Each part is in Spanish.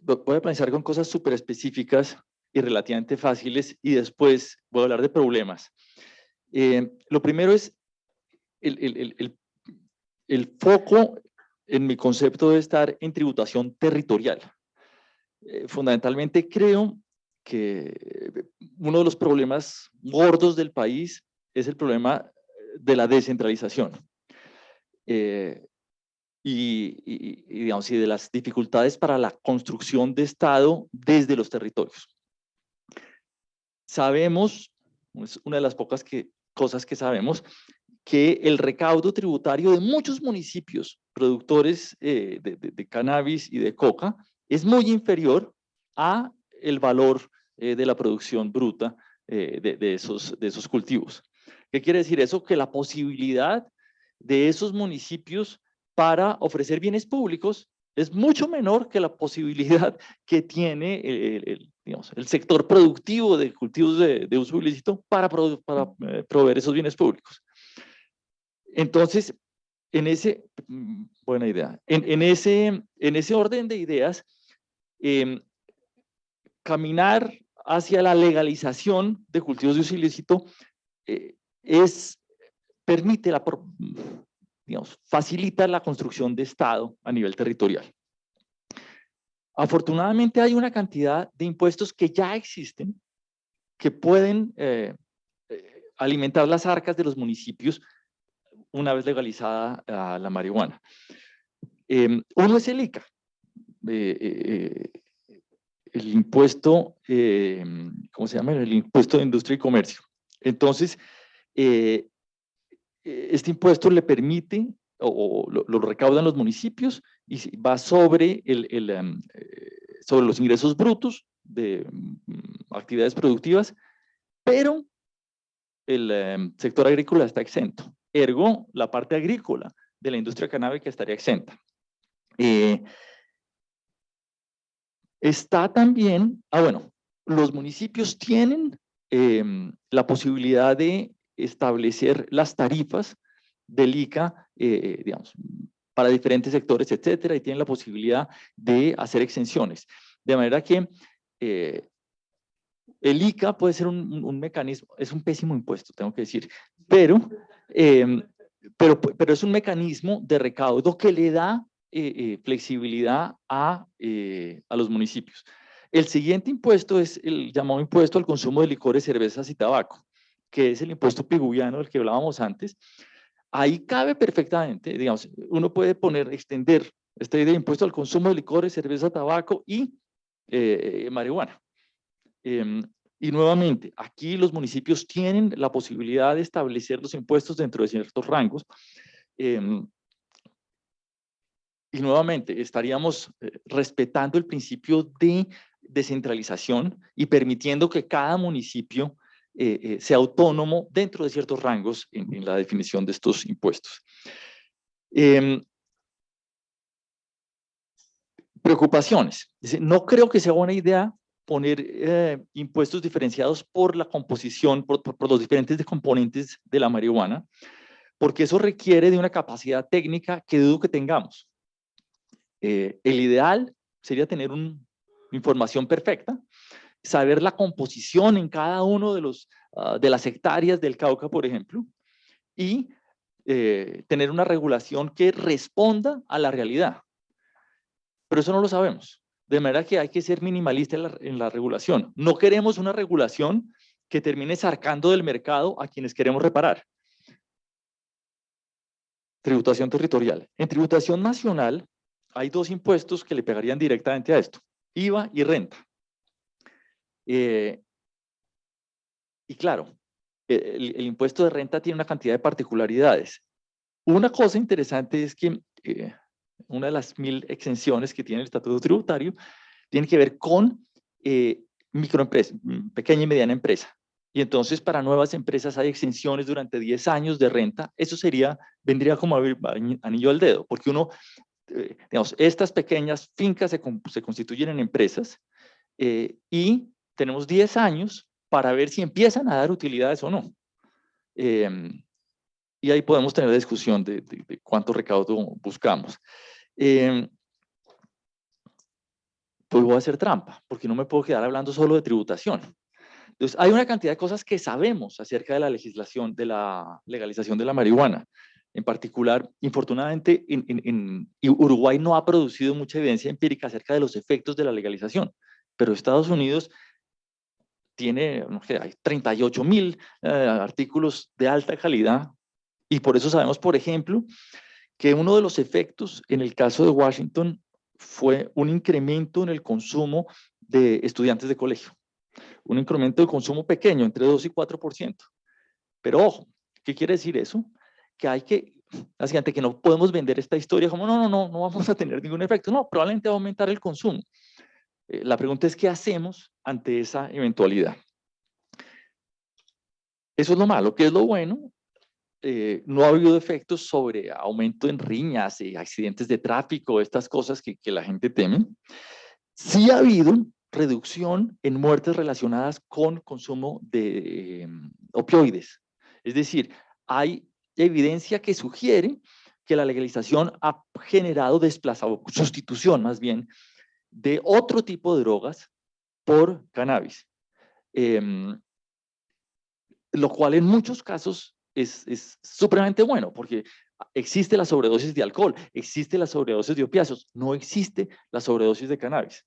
voy a pensar con cosas súper específicas y relativamente fáciles y después voy a hablar de problemas. Lo primero es el foco en mi concepto debe estar en tributación territorial. Fundamentalmente creo que uno de los problemas gordos del país es el problema de la descentralización digamos, y de las dificultades para la construcción de Estado desde los territorios. Sabemos, es una de las pocas cosas que sabemos, que el recaudo tributario de muchos municipios productores de cannabis y de coca es muy inferior a el valor de la producción bruta de esos cultivos. ¿Qué quiere decir eso? Que la posibilidad de esos municipios para ofrecer bienes públicos es mucho menor que la posibilidad que tiene digamos, el sector productivo de cultivos de uso ilícito para proveer esos bienes públicos. Entonces, buena idea, en ese orden de ideas, caminar hacia la legalización de cultivos de uso ilícito permite, digamos, facilita la construcción de Estado a nivel territorial. Afortunadamente hay una cantidad de impuestos que ya existen, que pueden alimentar las arcas de los municipios una vez legalizada la marihuana. Uno es el ICA, el impuesto, ¿cómo se llama? El impuesto de industria y comercio. Entonces, este impuesto le permite, o lo recaudan los municipios, y va sobre, sobre los ingresos brutos de actividades productivas, pero el sector agrícola está exento. Ergo, la parte agrícola de la industria canábica estaría exenta. Está también, bueno, los municipios tienen la posibilidad de establecer las tarifas del ICA, digamos, para diferentes sectores, etcétera, y tienen la posibilidad de hacer exenciones. De manera que el ICA puede ser un mecanismo, es un pésimo impuesto, tengo que decir, pero es un mecanismo de recaudo que le da flexibilidad a los municipios. El siguiente impuesto es el llamado impuesto al consumo de licores, cervezas y tabaco, que es el impuesto piguviano del que hablábamos antes. Ahí cabe perfectamente, digamos, uno puede extender esta idea de impuesto al consumo de licores, cerveza, tabaco y marihuana. Y nuevamente, aquí los municipios tienen la posibilidad de establecer los impuestos dentro de ciertos rangos. Y nuevamente, estaríamos respetando el principio de descentralización y permitiendo que cada municipio sea autónomo dentro de ciertos rangos en la definición de estos impuestos. Preocupaciones. No creo que sea buena idea poner impuestos diferenciados por la composición, por los diferentes componentes de la marihuana, porque eso requiere de una capacidad técnica que dudo que tengamos. El ideal sería tener una información perfecta, saber la composición en cada uno de las hectáreas del Cauca, por ejemplo, y tener una regulación que responda a la realidad. Pero eso no lo sabemos. De manera que hay que ser minimalista en la regulación. No queremos una regulación que termine sacando del mercado a quienes queremos reparar. Tributación territorial. En tributación nacional hay dos impuestos que le pegarían directamente a esto: IVA y renta. Y claro, el impuesto de renta tiene una cantidad de particularidades. Una cosa interesante es que una de las 1000 exenciones que tiene el estatuto tributario tiene que ver con microempresa, pequeña y mediana empresa. Y entonces para nuevas empresas hay exenciones durante 10 años de renta. Eso vendría como anillo al dedo, porque digamos, estas pequeñas fincas se constituyen en empresas y tenemos 10 años para ver si empiezan a dar utilidades o no. Y ahí podemos tener la discusión de cuánto recaudo buscamos. Eh, pues voy a hacer trampa, porque no me puedo quedar hablando solo de tributación. Entonces, hay una cantidad de cosas que sabemos acerca de la legislación, de la legalización de la marihuana. En particular, infortunadamente, Uruguay no ha producido mucha evidencia empírica acerca de los efectos de la legalización, pero Estados Unidos tiene, no sé, hay 38.000 artículos de alta calidad, y por eso sabemos, por ejemplo, que uno de los efectos en el caso de Washington fue un incremento en el consumo de estudiantes de colegio, un incremento de consumo pequeño, entre 2 y 4%. Pero ojo, ¿qué quiere decir eso? Que hay que, básicamente, que no podemos vender esta historia como no vamos a tener ningún efecto. No, probablemente va a aumentar el consumo. La pregunta es, ¿qué hacemos ante esa eventualidad? Eso es lo malo. ¿Qué es lo bueno? No ha habido efectos sobre aumento en riñas y accidentes de tráfico, estas cosas que la gente teme. Sí ha habido reducción en muertes relacionadas con consumo de opioides. Es decir, hay evidencia que sugiere que la legalización ha generado sustitución más bien de otro tipo de drogas por cannabis. Lo cual en muchos casos es supremamente bueno, porque existe la sobredosis de alcohol, existe la sobredosis de opiáceos, no existe la sobredosis de cannabis.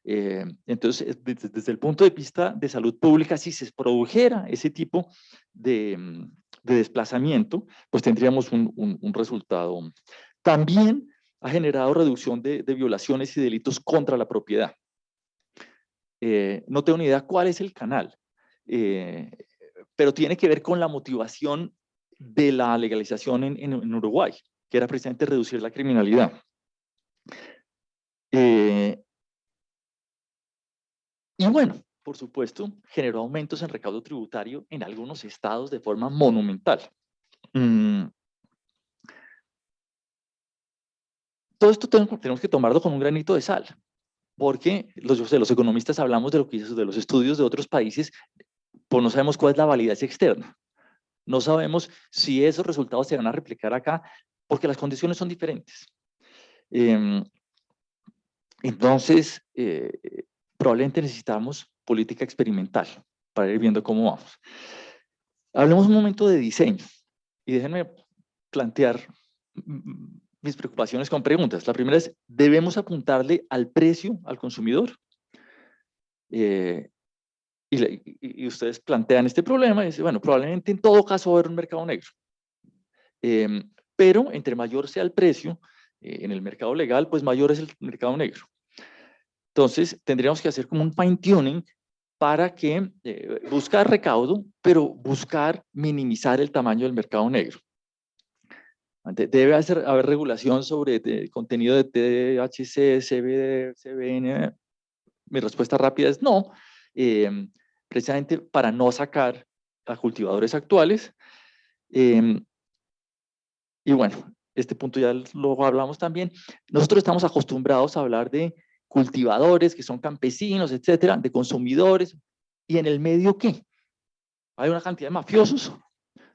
Entonces, desde el punto de vista de salud pública, si se produjera ese tipo de desplazamiento, pues tendríamos un resultado. También ha generado reducción de violaciones y delitos contra la propiedad. No tengo ni idea cuál es el canal, pero tiene que ver con la motivación de la legalización en Uruguay, que era precisamente reducir la criminalidad. Y bueno, por supuesto, generó aumentos en recaudo tributario en algunos estados de forma monumental. Todo esto tenemos que tomarlo con un granito de sal, porque los economistas hablamos de lo que hizo de los estudios de otros países, pues no sabemos cuál es la validez externa. No sabemos si esos resultados se van a replicar acá, porque las condiciones son diferentes. Entonces, probablemente necesitamos política experimental para ir viendo cómo vamos. Hablemos un momento de diseño y déjenme plantear mis preocupaciones con preguntas. La primera es, ¿debemos apuntarle al precio al consumidor? Y ustedes plantean este problema y dicen, bueno, probablemente en todo caso va a haber un mercado negro. Pero entre mayor sea el precio en el mercado legal, pues mayor es el mercado negro. Entonces, tendríamos que hacer como un fine tuning para que buscar recaudo, pero buscar minimizar el tamaño del mercado negro. Debe haber regulación sobre contenido de THC, CBD, CBN. Mi respuesta rápida es no, precisamente para no sacar a cultivadores actuales. Y bueno, este punto ya lo hablamos también. Nosotros estamos acostumbrados a hablar de cultivadores, que son campesinos, etcétera, de consumidores. ¿Y en el medio qué? ¿Hay una cantidad de mafiosos?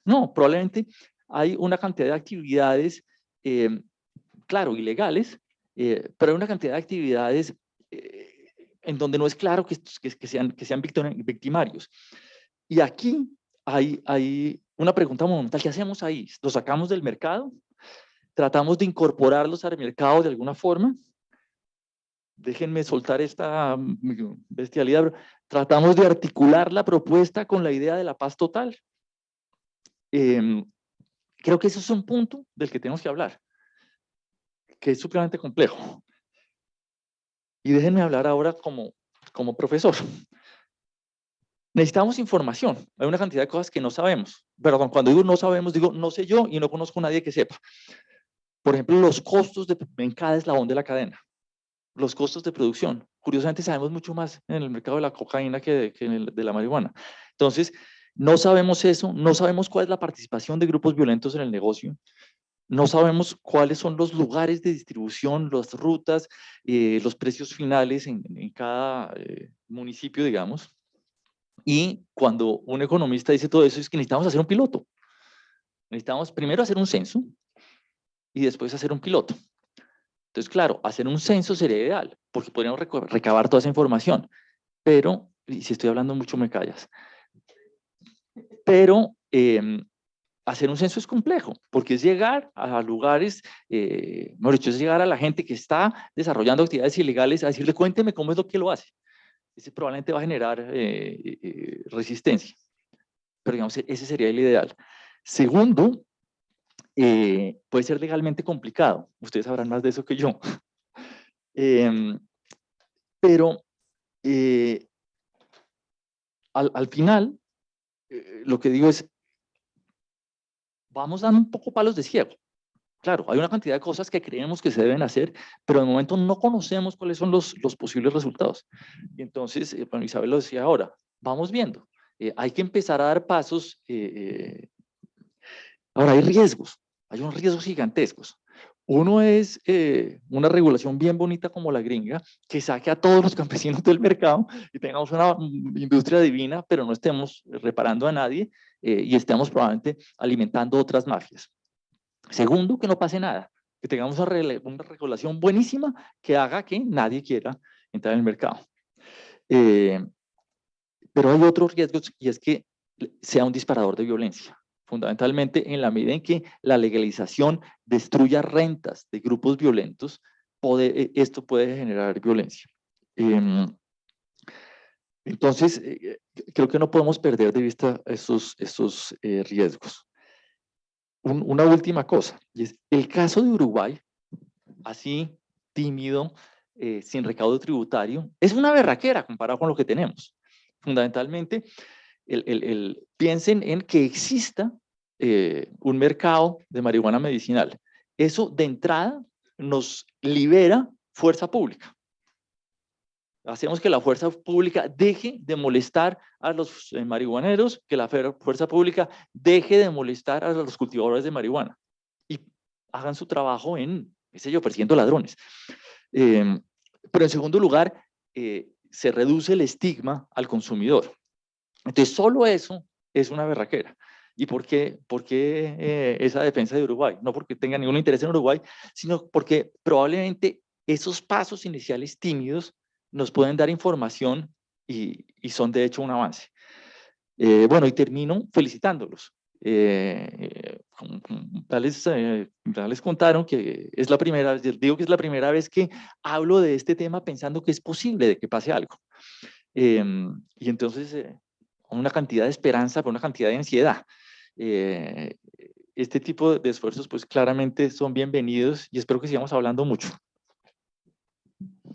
No, probablemente hay una cantidad de actividades, claro, ilegales, pero hay una cantidad de actividades en donde no es claro que sean victimarios. Y aquí hay una pregunta monumental. ¿Qué hacemos ahí? ¿Los sacamos del mercado? ¿Tratamos de incorporarlos al mercado de alguna forma? Déjenme soltar esta bestialidad. Tratamos de articular la propuesta con la idea de la paz total. Creo que eso es un punto del que tenemos que hablar, que es supremamente complejo. Y déjenme hablar ahora como profesor. Necesitamos información. Hay una cantidad de cosas que no sabemos. Perdón, cuando digo no sabemos, digo no sé yo y no conozco a nadie que sepa. Por ejemplo, los costos en cada eslabón de la cadena. Los costos de producción. Curiosamente sabemos mucho más en el mercado de la cocaína que en el de la marihuana. Entonces, no sabemos eso, no sabemos cuál es la participación de grupos violentos en el negocio, no sabemos cuáles son los lugares de distribución, las rutas, los precios finales en cada municipio, digamos. Y cuando un economista dice todo eso, es que necesitamos hacer un piloto. Necesitamos primero hacer un censo y después hacer un piloto. Entonces, claro, hacer un censo sería ideal, porque podríamos recabar toda esa información, pero, y si estoy hablando mucho me callas, pero hacer un censo es complejo, porque es llegar a lugares, mejor dicho, es llegar a la gente que está desarrollando actividades ilegales a decirle, cuénteme cómo es lo que lo hace. Ese probablemente va a generar resistencia, pero digamos, ese sería el ideal. Segundo, puede ser legalmente complicado, ustedes sabrán más de eso que yo, pero al final, lo que digo es, vamos dando un poco palos de ciego. Claro, hay una cantidad de cosas que creemos que se deben hacer, pero de momento no conocemos cuáles son los posibles resultados. Y entonces, bueno, Isabel lo decía ahora, vamos viendo. Hay que empezar a dar pasos. Ahora, hay unos riesgos gigantescos. Uno es una regulación bien bonita como la gringa, que saque a todos los campesinos del mercado y tengamos una industria divina, pero no estemos reparando a nadie y estemos probablemente alimentando otras mafias. Segundo, que no pase nada, que tengamos una regulación buenísima que haga que nadie quiera entrar en el mercado. Pero hay otros riesgos y es que sea un disparador de violencia, fundamentalmente en la medida en que la legalización destruya rentas de grupos violentos, esto puede generar violencia. Entonces, creo que no podemos perder de vista estos riesgos. Una última cosa, y es el caso de Uruguay, así tímido, sin recaudo tributario, es una berraquera comparado con lo que tenemos. Fundamentalmente, piensen en que exista un mercado de marihuana medicinal. Eso de entrada nos libera fuerza pública. Hacemos que la fuerza pública deje de molestar a los marihuaneros, que la fuerza pública deje de molestar a los cultivadores de marihuana y hagan su trabajo en, qué sé yo, persiguiendo ladrones. Pero en segundo lugar, se reduce el estigma al consumidor. Entonces, solo eso es una berraquera. ¿Y por qué esa defensa de Uruguay? No porque tenga ningún interés en Uruguay, sino porque probablemente esos pasos iniciales tímidos nos pueden dar información y son de hecho un avance. Bueno, y termino felicitándolos. Ya les contaron que es la primera vez, digo que es la primera vez que hablo de este tema pensando que es posible de que pase algo. Y entonces, una cantidad de esperanza, pero una cantidad de ansiedad. Este tipo de esfuerzos, pues claramente son bienvenidos y espero que sigamos hablando mucho.